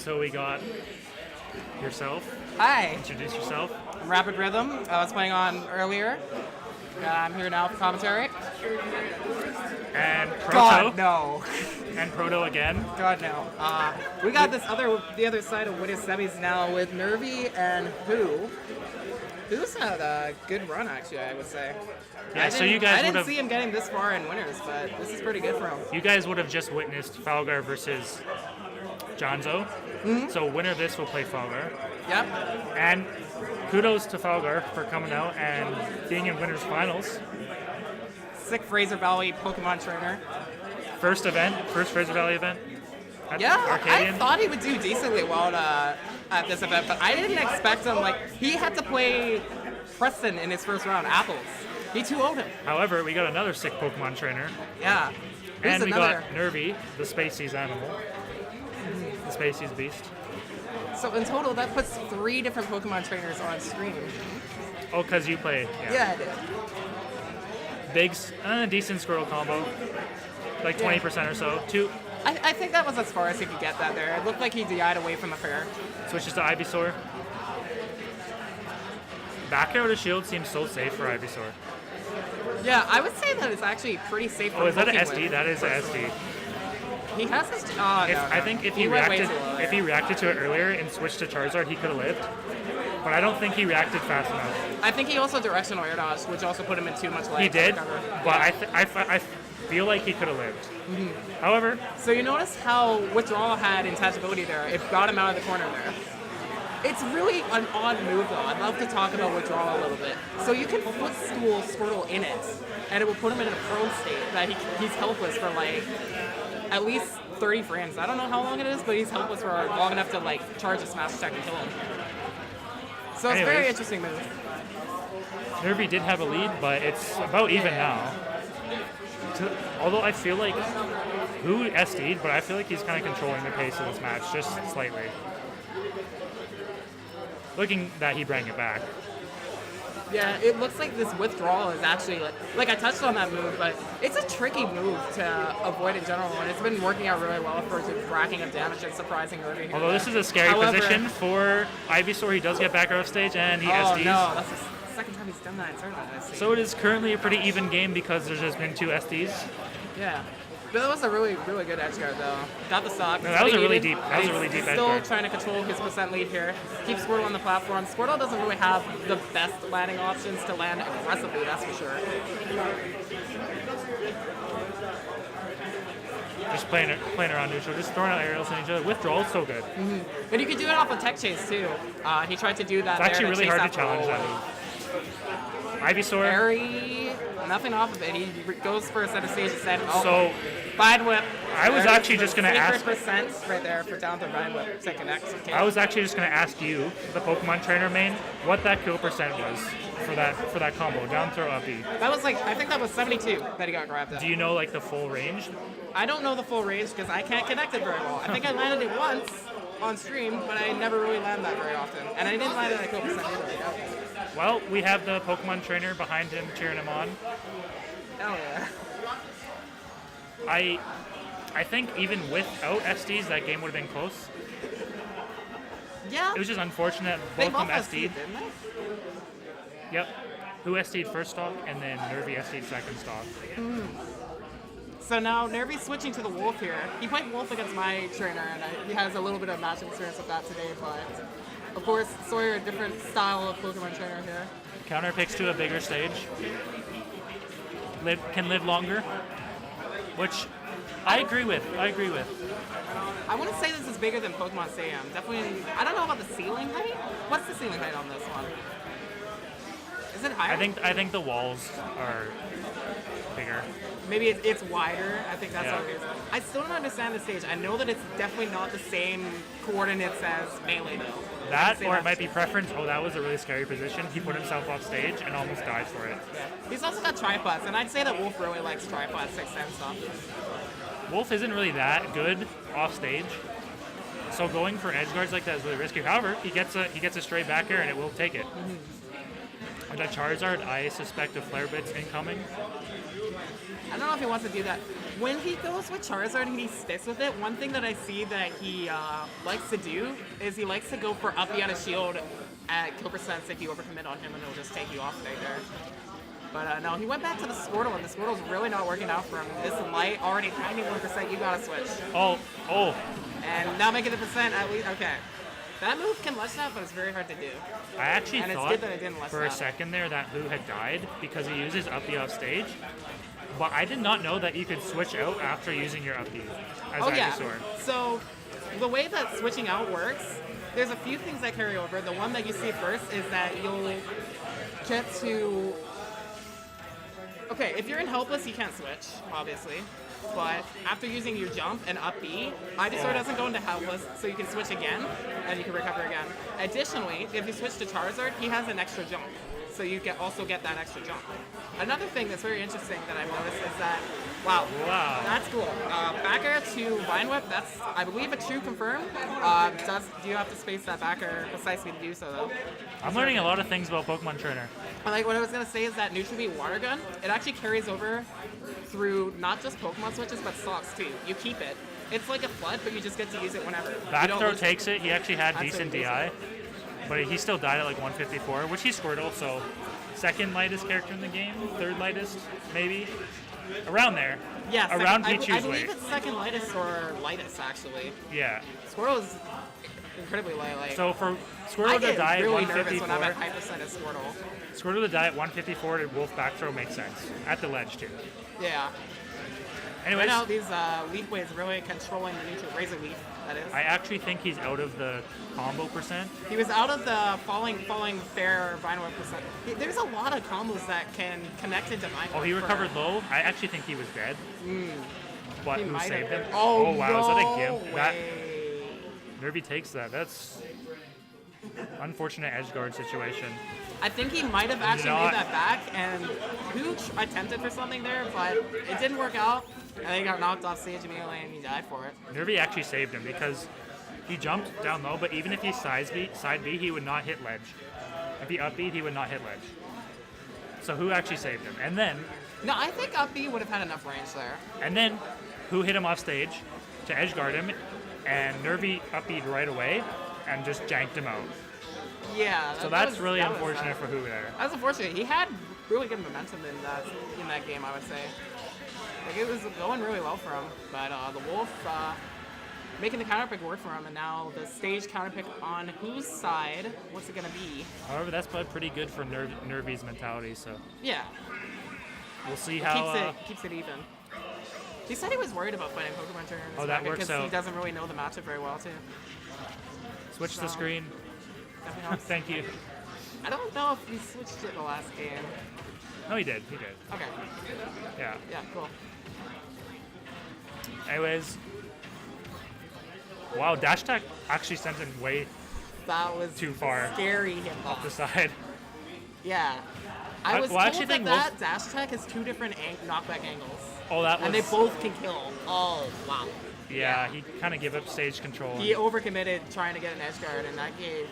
So we got yourself. Hi, Introduce yourself. I'm Rapid Rhythm. I was playing on earlier. I'm here now for commentary. And Proto. God, no. And Proto again. God, no. We got the other side of Winners semis now with Nervy and Who's had a good run, actually, I would say. Yeah, so you guys I didn't see him getting this far in Winners, but this is pretty good for him. You guys would have just witnessed Falgar versus Jonzo. Mm-hmm. So winner of this will play Falgar. Yep. And kudos to Falgar for coming out and being in winners finals. Sick Fraser Valley Pokemon trainer. First Fraser Valley event. Yeah, Arcadian. I thought he would do decently well at this event, but I didn't expect him. He had to play Preston in his first round, Apples. He 2-0'd him. However, we got another sick Pokemon trainer. Yeah. And we got Nervy, the Spacies animal. The Spacies beast. So in total, that puts 3 different Pokemon trainers on stream. Oh, because you play. Yeah, I did. Big, decent Squirtle combo. Like 20% or so. I think that was as far as he could get that there. It looked like he DI'd away from the fair. Switches to Ivysaur. Back arrow to shield seems so safe for Ivysaur. Yeah, I would say that it's actually pretty safe. Oh, is that an SD? That is an SD. He has his. No. I think if he reacted to it earlier and switched to Charizard, he could have lived. But I don't think he reacted fast enough. I think he also directional air dodged, which also put him in too much life. He did, but I feel like he could have lived. Mm-hmm. However, so you notice how Withdrawal had intangibility there. It got him out of the corner there. It's really an odd move, though. I'd love to talk about Withdrawal a little bit. So you can footstool Squirtle in it, and it will put him in a prone state that he's helpless for at least 30 frames. I don't know how long it is, but he's helpless for long enough to charge a smash attack and kill him. So it's a very interesting move. Nervy did have a lead, but it's about even now. Although I feel like Who SD'd, but I feel like he's kind of controlling the pace of this match just slightly. Looking that he brought it back. Yeah, it looks like this Withdrawal is actually, like I touched on that move, but it's a tricky move to avoid in general, and it's been working out really well for just racking up damage and surprising Nervy here. Although this is a scary position for Ivysaur, he does get back off stage, and he SDs. Oh no, that's the second time he's done that in tournament, I see. So it is currently a pretty even game because there's just been 2 SDs. Yeah. But that was a really, really good edge guard, though. Got the stock. No, that was a really deep edge guard. Still trying to control his percent lead here. Keep Squirtle on the platform. Squirtle doesn't really have the best landing options to land aggressively, that's for sure. Just playing around neutral, just throwing out aerials at each other. Withdrawal's so good. Mm-hmm. But you could do it off a tech chase, too. He tried to do that. It's actually really hard to challenge that move. Ivysaur. Very nothing off of it. He goes for a set of stage instead. Oh, so Vine Whip. I was actually just going to ask. 100% right there for down to Vine Whip. Second X. Okay. I was actually just going to ask you, the Pokemon trainer main, what that kill percent was for that combo, down throw up E. That was I think that was 72 that he got grabbed at. Do you know the full range? I don't know the full range because I can't connect it very well. I think I landed it once on stream, but I never really land that very often. And I didn't land it at kill percent either. Well, we have the Pokemon trainer behind him cheering him on. Hell yeah. I think even without SDs, that game would have been close. Yeah. It was just unfortunate both of them SD'd. Didn't they? Yep. Who SD'd first stock, and then Nervy SD'd second stock. Mm. So now Nervy's switching to the Wolf here. He played Wolf against my trainer, and he has a little bit of matching experience with that today, but of course, Sawyer, a different style of Pokemon trainer here. Counter picks to a bigger stage. Can live longer, which I agree with. I want to say this is bigger than Pokemon Stadium. Definitely, I don't know about the ceiling height. What's the ceiling height on this one? Is it higher? I think the walls are bigger. Maybe it's wider. I think that's what it is. I still don't understand the stage. I know that it's definitely not the same coordinates as Melee, though. That, or it might be preference. Oh, that was a really scary position. He put himself off stage and almost died for it. Yeah. He's also got tripods, and I'd say that Wolf really likes tripod 610 stuff. Wolf isn't really that good off stage, so going for edge guards like that is really risky. However, he gets a stray back air and it will take it. Mm-hmm. With that Charizard, I suspect a Flare Blitz incoming. I don't know if he wants to do that. When he goes with Charizard and he sticks with it, one thing that I see that he likes to do is he likes to go for up the out of shield at kill percents if you overcommit on him, and it'll just take you off right there. But no, he went back to the Squirtle, and the Squirtle's really not working out for him. This light, already 91%, you gotta switch. Oh. And now making the percent at least, okay. That move can ledge that, but it's very hard to do. I actually and thought it's good that it didn't for a second there that Who had died because he uses up B off stage. But I did not know that you could switch out after using your up B as Ivysaur. So the way that switching out works, there's a few things that carry over. The one that you see first is that you'll get to... Okay, if you're in Helpless, you can't switch, obviously. But after using your jump and up B, Ivysaur doesn't go into Helpless, so you can switch again, and you can recover again. Additionally, if you switch to Charizard, he has an extra jump, so you can also get that extra jump. Another thing that's very interesting that I've noticed is that, wow, that's cool. Backer to Vine Whip, that's, I believe, a true confirm. Do you have to space that backer precisely to do so, though? I'm learning a lot of things about Pokemon Trainer. Like, what I was going to say is that Neutral Beat Water Gun, it actually carries over through not just Pokemon switches, but stocks too. You keep it. It's like a flood, but you just get to use it whenever. Back throw takes it. He actually had decent DI, but he still died at like 154, which he's Squirtle, so second lightest character in the game, third lightest, maybe. Around there. Yeah, around Pichu's weight. I believe it's second lightest or lightest, actually. Yeah. Squirtle is incredibly light. Like, so for Squirtle to die at 154... I get really nervous when I'm at high percent as Squirtle. Squirtle to die at 154 to Wolf back throw makes sense. At the ledge, too. Yeah. Anyways. Right now, these Leaf Blades really controlling the neutral Razor Leaf, that is. I actually think he's out of the combo percent. He was out of the falling fair Vine Whip percent. There's a lot of combos that can connect into Vine Whip. Oh, he recovered low? I actually think he was dead. But he who saved him? Oh, wow, is that a gimp? That Nervy takes that. That's unfortunate edge guard situation. I think he might have actually made that back, and Who attempted for something there, but it didn't work out. And then he got knocked off stage immediately, and he died for it. Nervy actually saved him because he jumped down low, but even if he side B, he would not hit ledge. If he up B, he would not hit ledge. So Who actually saved him. And then... No, I think up B would have had enough range there. And then Who hit him off stage to edge guard him, and Nervy up B'd right away and just janked him out. Yeah. So that's really unfortunate for Who there. That was unfortunate. He had really good momentum in that game, I would say. Like, it was going really well for him, but the Wolf making the counter pick work for him, and now the stage counter pick on Who's side? What's it gonna be? However, that's probably pretty good for Nervy's mentality. So yeah, we'll see how keeps it even. He said he was worried about fighting Pokemon Trainer in this that works because out. he doesn't really know the matchup very well too. Switch the screen. Thank you. I don't know if he switched it the last game. No, he did. He did. Okay. Yeah. Yeah, cool. Anyways. Wow, dash attack actually sent him way too far. Scary hitbox. Off the side. Yeah. I was told actually that dash attack has two different knockback angles. Oh, that was... And they both can kill. Oh, wow. Yeah, he kind of gave up stage control. He overcommitted trying to get an edge guard, and that gave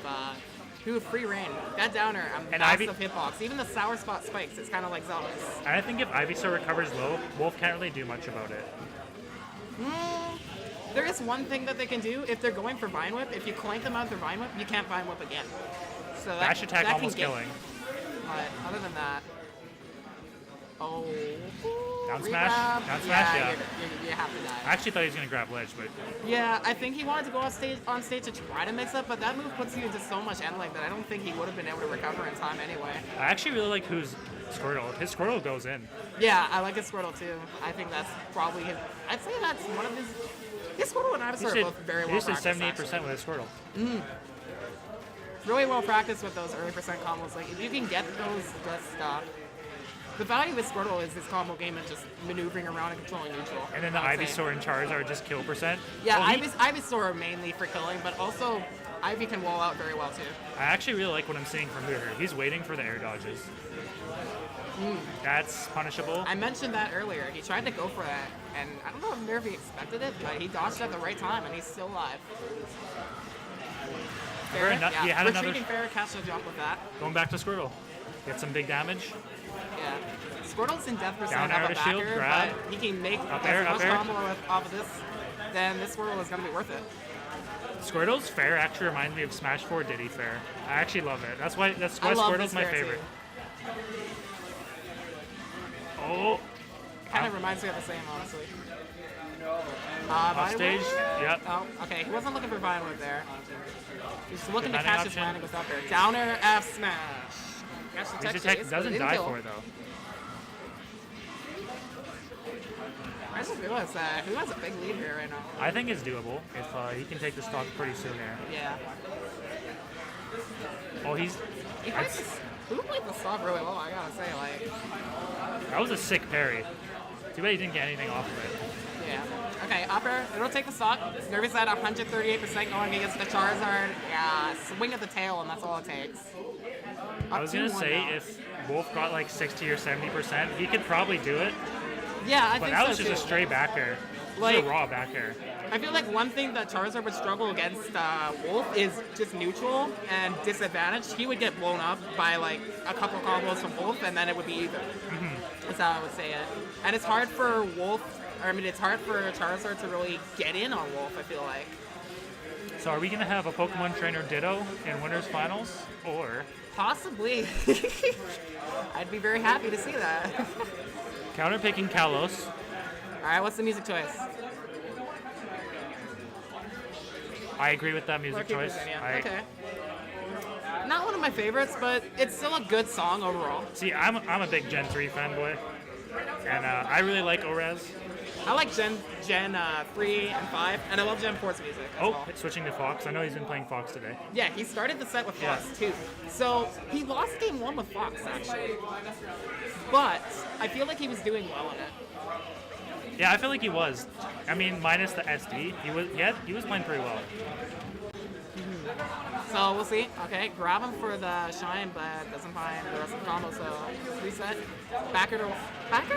Who free reign. That downer, a massive hitbox. Even the sour spot spikes, it's kind of like Zelda's. And I think if Ivysaur recovers low, Wolf can't really do much about it. There is one thing that they can do. If they're going for Vine Whip, if you clank them out of their Vine Whip, you can't Vine Whip again. So dash attack that almost killing. But other than that... Oh... Down smash? Down smash, yeah. You have to die. I actually thought he was going to grab ledge, but... Yeah, I think he wanted to go on stage to try to mix up, but that move puts you into so much end lag that I don't think he would have been able to recover in time anyway. I actually really like Who's Squirtle. His Squirtle goes in. Yeah, I like his Squirtle too. I think that's probably his... I'd say that's one of his... His Squirtle and Ivysaur are both very well practiced. He did 78% with his Squirtle. Really well practiced with those early percent combos. Like, if you can get those, just... the value with Squirtle is his combo game and just maneuvering around and controlling neutral. And then the Ivysaur and Charizard just kill percent? Yeah, Ivysaur are mainly for killing, but also Ivy can wall out very well too. I actually really like what I'm seeing from Who here. He's waiting for the air dodges. That's punishable. I mentioned that earlier. He tried to go for that, and I don't know if Nervy expected it, but he dodged at the right time, and he's still alive. Fair, He had another... Retreating fair, catch a jump with that. Going back to Squirtle. Get some big damage. Yeah. Squirtle's in death Down percent air of a to shield, backer, grab. but he can make Up as air, much up air. combo off of this, then this Squirtle is going to be worth it. Squirtle's fair actually reminds me of Smash 4 Diddy fair. I actually love it. That's why I love Squirtle's this my fair, favorite. too. Oh, Kind of reminds me of the same, honestly. off Vine stage. whip? Yep. Oh, okay. He wasn't looking for Vine Whip there. He's looking to Landing catch his option. landing with up air. Downer F smash. Catch the He's tech attack chase, doesn't but die didn't for kill. it though. I just realized that who has a big lead here right now? I think it's doable if he can take the stock pretty soon here. Yeah. Oh, he's. He played this, who played the stock really well, I gotta say. Like, That was a sick parry. Too bad he didn't get anything off of it. yeah. Okay, upper. It'll take the stock. Nervy's at 138% going against the Charizard. Yeah, swing at the tail, and that's all it takes. I was gonna 2-1 say now. if Wolf got like 60 or 70%, he could probably do it. Yeah, I But think that so was just too. a stray back air. Just Like- a raw back air. I feel like one thing that Charizard would struggle against Wolf is just neutral and disadvantaged. He would get blown up by like a couple combos from Wolf, and then it would be even. That's how I would say it. And it's hard for Wolf, or I mean, it's hard for Charizard to really get in on Wolf, I feel like. So are we gonna have a Pokemon Trainer Ditto in Winners Finals, or Possibly. I'd be very happy to see that. counter picking Kalos? All right, what's the music choice? I agree with that music Lucky choice. Virginia. Okay. Not one of my favorites, but it's still a good song overall. See, I'm a big Gen 3 fanboy, and I really like Orez. I like Gen 3 and 5, and I love Gen 4's music as Oh, well. switching to Fox. I know he's been playing Fox today. Yeah, he started the set with Fox Yeah. too. So he lost game 1 with Fox actually. But I feel like he was doing well in it. Yeah, I feel like he was. I mean, minus the SD, he was playing pretty well. So we'll see. Okay, grab him for the shine, but doesn't find the rest of the combo, so reset. Backer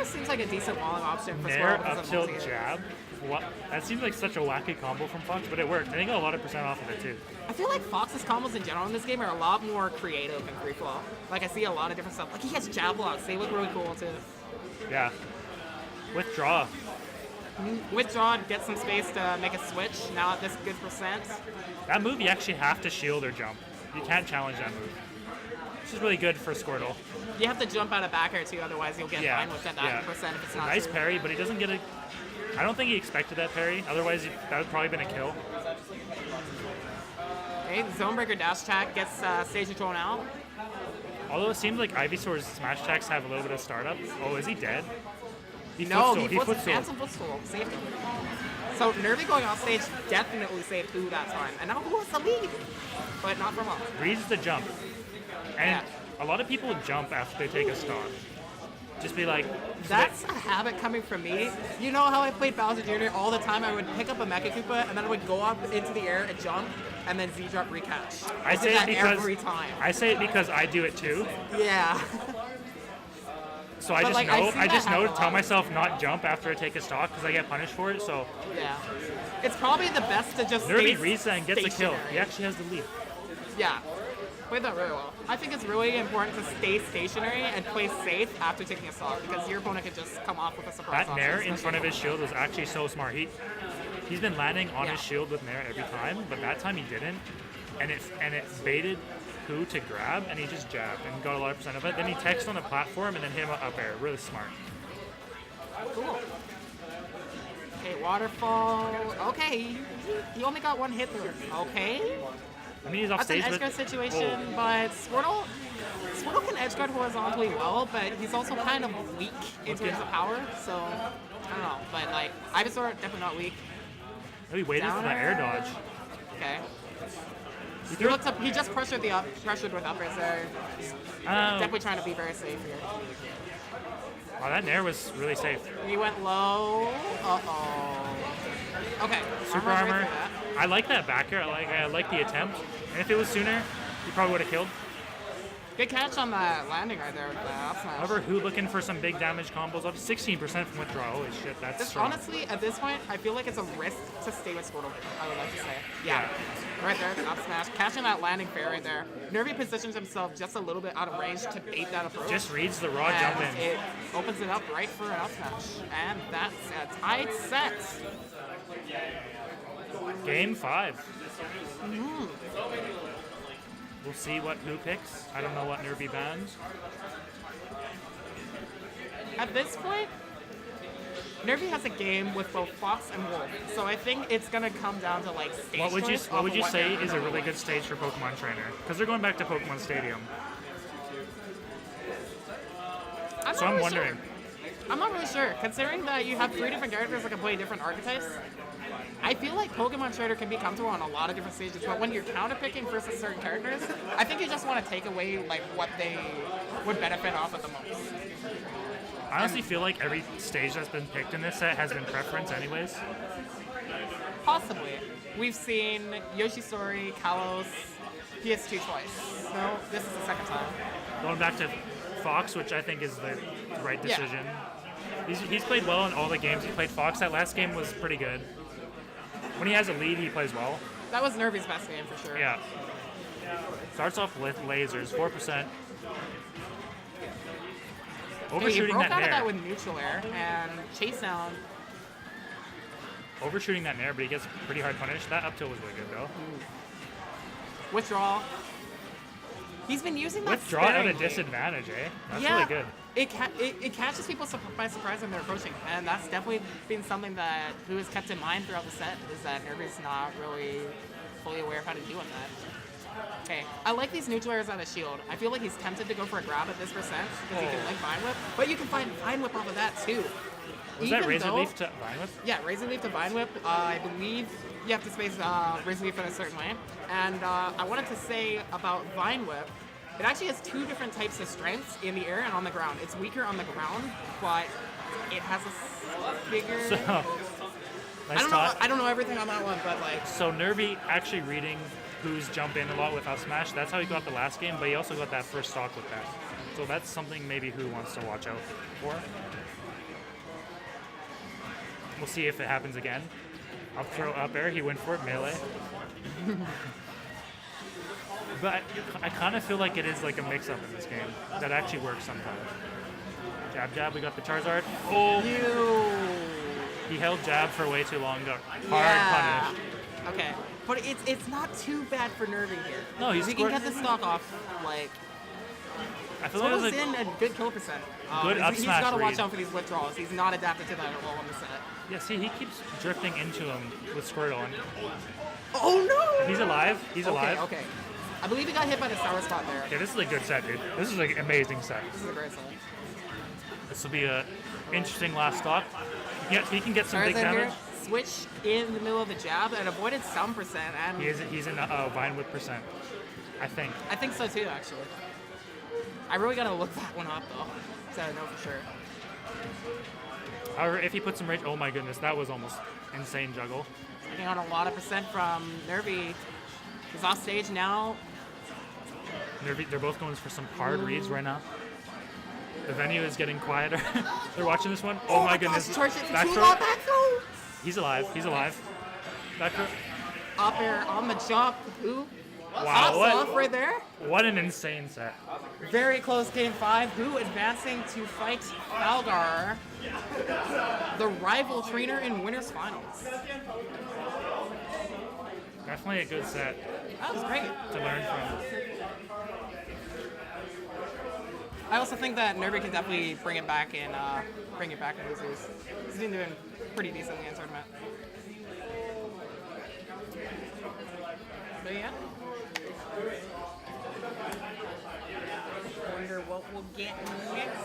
seems like a decent walling option for Nair Squirrel. up tilt jab. What? That seems like such a wacky combo from Fox, but it worked. I think got a lot of percent off of it too. I feel like Fox's combos in general in this game are a lot more creative than free flow. Like I see a lot of different stuff. Like he has jab blocks. They look really cool too. Yeah. Withdraw. Withdraw and get some space to make a switch. Now at this good percent. That move you actually have to shield or jump. You can't challenge that move. This is really good for Squirtle. You have to jump out of back air too, otherwise you'll get Yeah, fine with that 90% if it's not Nice true. parry, but he doesn't get a. I don't think he expected that parry. Otherwise, that would probably been a kill. Okay, Zone Breaker dash attack gets stage control now. Although it seems like Ivysaur's smash attacks have a little bit of startup. Oh, is he dead? He No, footstool. he footstool. some footstool. Saved him. So Nervy going off stage definitely saved Who that time. And now Who has the lead, but not for long. Reads the jump. And Yeah. a lot of people jump after they take a stock. Just be like, That's a habit coming from me. You know how I played Bowser Jr. all the time? I would pick up a Mecha Koopa and then I would go up into the air and jump and then Z-drop recatch. I did say it that because every time. I say it because I do it too. Yeah. So I But, just like, know. I've seen I that just know happen to a tell lot. myself not jump after I take a stock because I get punished for it. So Yeah. It's probably the best to just Nervy stay reads that and gets a kill. stationary. He actually has the lead. Yeah. Played that really well. I think it's really important to stay stationary and play safe after taking a stock because your opponent could just come off with a surprise. That Nair option, in front of his especially shield was actually so smart. He's been landing on Yeah. his shield with Nair every time, but that time he didn't, and it baited Who to grab, and he just jabbed and got a lot of percent of it. Then he texted on the platform and then hit him up air. Really smart. Cool. Okay, waterfall. Okay, he only got one hit there. Okay. I mean, he's off That's an stage, edge guard but situation, but Squirtle can edge guard horizontally well, but he's also kind of weak in terms of power, so I don't know. But like, Ivysaur, definitely not weak. oh, he waited for that air dodge. Okay. He He threw looked up. He just pressured with uppers there. Oh, Definitely trying to be very safe here. wow, that Nair was really safe. He went low. Uh-oh. Okay. Super right armor. through that. I like that back air. I like the attempt. And if it was sooner, he probably would have killed. Good catch on that landing right there with the up smash. However, who looking for some big damage combos up 16% from withdrawal? Holy shit, that's Just strong. honestly, at this point, I feel like it's a risk to stay with Squirtle, I would like to say. Yeah. Right there, the up smash. Catching that landing fair right there. Nervy positions himself just a little bit out of range to bait that approach. Just reads the raw and jump in. It opens it up right for an up smash. And that's a tied set. Game 5. We'll see what who picks. I don't know what Nervy bans. At this point, Nervy has a game with both Fox and Wolf, so I think it's gonna come down to like stage What would you choice What would you off of say they're is a really going good stage for Pokemon Trainer? Because they're going back to Pokemon Stadium. I'm So not I'm really wondering. Sure. I'm not really sure. Considering that you have 3 different characters that can play different archetypes, I feel like Pokemon Trainer can be comfortable on a lot of different stages. But when you're counterpicking versus certain characters, I think you just want to take away like what they would benefit off of the most. I honestly feel like every stage that's been picked in this set has been preference anyways. Possibly. We've seen Yoshisori, Kalos, PS2 twice. No, this is the second time. Going back to Fox, which I think is the right decision. He's played well in all the games he played Fox. That last game was pretty good. When he has a lead, he plays well. That was Nervy's best game for sure. Yeah. Starts off with lasers, 4%. He Overshooting broke that out of that nair. with neutral air and chase down. Overshooting that nair, but he gets pretty hard punished. That up tilt was really good though. Withdrawal. He's been using that Withdraw at a sparingly. disadvantage, eh? That's Yeah, really good. It catches people by surprise when they're approaching, and that's definitely been something that who has kept in mind throughout the set is that Nervy's not really fully aware of how to deal with that. Okay, I like these neutral airs on the shield. I feel like he's tempted to go for a grab at this percent because he can like Vine Whip, but you can find Vine Whip off of that too. Was that Razor Leaf to Vine Whip? Yeah, Razor Leaf to Vine Whip. I believe you have to space Razor Leaf in a certain way. And I wanted to say about Vine Whip, it actually has 2 different types of strengths in the air and on the ground. It's weaker on the ground, but it has a bigger... So, nice I don't know everything on that one, but like... So Nervy actually reading who's jump in a lot with up smash. That's how he got the last game, but he also got that first stock with that. So that's something maybe who wants to watch out for. We'll see if it happens again. Up throw, up air, he went for it, melee. But I kind of feel like it is like a mix-up in this game that actually works sometimes. Jab, jab, we got the Charizard. Oh! He held jab for way too long, got hard punished. Okay, but it's not too bad for Nervy here. No, he's he can get the stock off, like... I feel like it was Squirtle's in a good kill percent. Good up He's smash got to watch read. out for these withdrawals. He's not adapted to that at all on the set. Yeah, see, he keeps drifting into him with Squirtle. And Oh no! he's alive. He's alive. Okay. I believe he got hit by the sour spot there. Okay, this is a good set, dude. This is an amazing set. This is a great set. This will be a interesting last stock. He can get some big Charizard damage. here, switch in the middle of the jab and avoided some percent. And He's in Vine Whip percent, I think. I think so too, actually. I really gotta look that one up though, so I know for sure. However, if he puts some rage, oh my goodness, that was almost insane juggle. Taking on a lot of percent from Nervy. He's off stage now. Nervy, they're both going for some hard reads right now. The venue is getting quieter. They're watching this one. Oh my goodness. Gosh, charge it Back to throw. back throw. He's alive. He's alive. Back throw. Up air on the jump. Ooh. Wow, Pops what? off right there. What an insane set. Very close game 5. Who advancing to fight Falgar, the rival trainer in winners finals. Definitely a good set That was great. to learn from. I also think that Nervy can definitely bring it back in losers. He's been doing pretty decently in tournament. But yeah. Wonder what we'll get next.